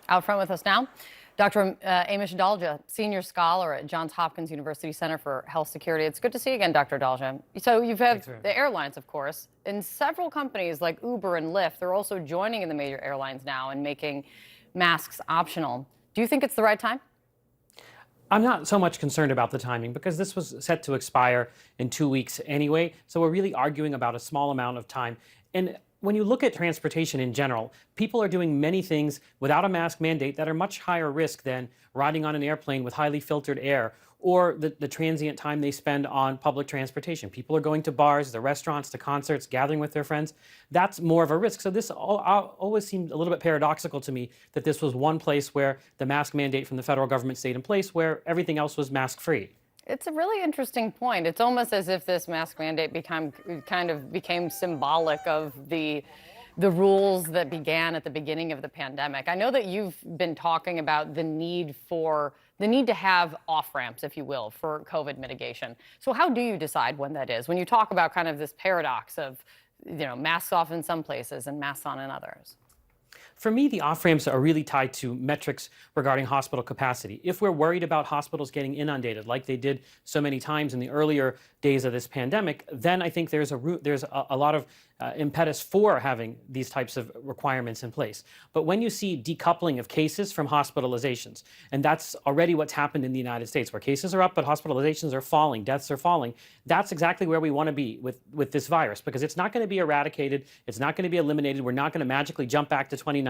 Out front with us now, Dr. Amish Adalja, Senior Scholar at Johns Hopkins University Center for Health Security. It's good to see you again, Dr. Adalja. So you've had the airlines, of course, and several companies like Uber and Lyft, they're also joining in the major airlines now and making masks optional. Do you think it's the right time? I'm not so much concerned about the timing because this was set to expire in 2 weeks anyway. So we're really arguing about a small amount of time. And when you look at transportation in general, people are doing many things without a mask mandate that are much higher risk than riding on an airplane with highly filtered air or the transient time they spend on public transportation. People are going to bars, the restaurants, to concerts, gathering with their friends. That's more of a risk. So this always seemed a little bit paradoxical to me that this was one place where the mask mandate from the federal government stayed in place, where everything else was mask-free. It's a really interesting point. It's almost as if this mask mandate became symbolic of the rules that began at the beginning of the pandemic. I know that you've been talking about the need to have off-ramps, if you will, for COVID mitigation. So how do you decide when that is? When you talk about kind of this paradox of, masks off in some places and masks on in others. For me, the off-ramps are really tied to metrics regarding hospital capacity. If we're worried about hospitals getting inundated like they did so many times in the earlier days of this pandemic, then I think there's a lot of impetus for having these types of requirements in place. But when you see decoupling of cases from hospitalizations, and that's already what's happened in the United States, where cases are up but hospitalizations are falling, deaths are falling, that's exactly where we want to be with this virus, because it's not going to be eradicated, it's not going to be eliminated, we're not going to magically jump back to 2019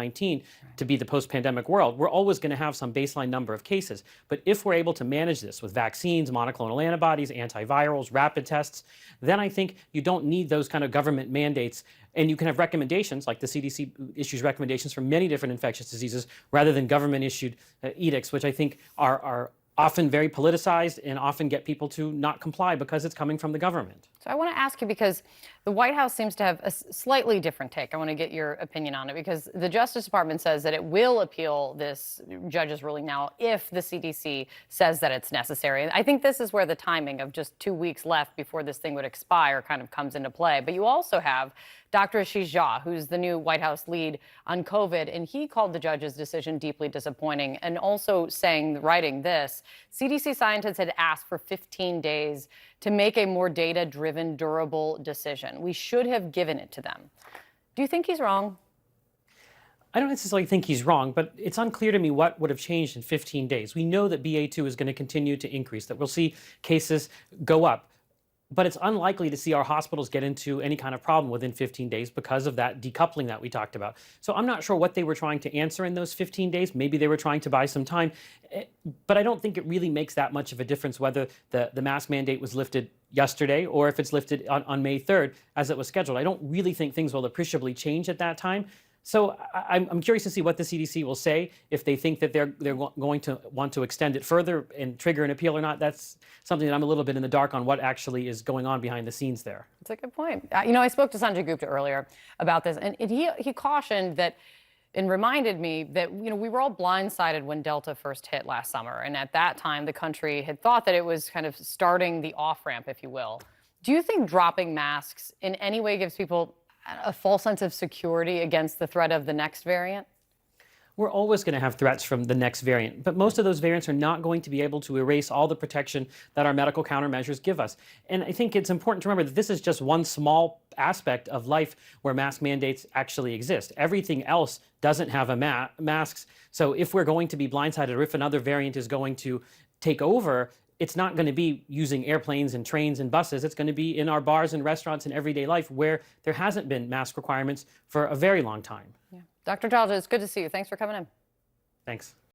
to be the post-pandemic world. We're always going to have some baseline number of cases. But if we're able to manage this with vaccines, monoclonal antibodies, antivirals, rapid tests, then I think you don't need those kind of government mandates. And you can have recommendations, like the CDC issues recommendations for many different infectious diseases, rather than government-issued edicts, which I think are often very politicized and often get people to not comply because it's coming from the government. So I want to ask you, because the White House seems to have a slightly different take. I want to get your opinion on it, because the Justice Department says that it will appeal this judge's ruling now if the CDC says that it's necessary. And I think this is where the timing of just 2 weeks left before this thing would expire kind of comes into play. But you also have Dr. Ashish Jha, who's the new White House lead on COVID, and he called the judge's decision deeply disappointing, and also writing this, CDC scientists had asked for 15 days to make a more data-driven, durable decision. We should have given it to them. Do you think he's wrong? I don't necessarily think he's wrong, but it's unclear to me what would have changed in 15 days. We know that BA2 is going to continue to increase, that we'll see cases go up. But it's unlikely to see our hospitals get into any kind of problem within 15 days because of that decoupling that we talked about. So I'm not sure what they were trying to answer in those 15 days. Maybe they were trying to buy some time. But I don't think it really makes that much of a difference whether the mask mandate was lifted yesterday or if it's lifted on May 3rd as it was scheduled. I don't really think things will appreciably change at that time. So I'm curious to see what the CDC will say, if they think that they're going to want to extend it further and trigger an appeal or not. That's something that I'm a little bit in the dark on, what actually is going on behind the scenes there. That's a good point. I spoke to Sanjay Gupta earlier about this, and he cautioned that and reminded me that we were all blindsided when Delta first hit last summer. And at that time, the country had thought that it was kind of starting the off-ramp, if you will. Do you think dropping masks in any way gives people a false sense of security against the threat of the next variant? We're always going to have threats from the next variant, but most of those variants are not going to be able to erase all the protection that our medical countermeasures give us. And I think it's important to remember that this is just one small aspect of life where mask mandates actually exist. Everything else doesn't have masks. So if we're going to be blindsided, or if another variant is going to take over, it's not going to be using airplanes and trains and buses. It's going to be in our bars and restaurants and everyday life where there hasn't been mask requirements for a very long time. Yeah. Dr. Adalja, it's good to see you. Thanks for coming in. Thanks.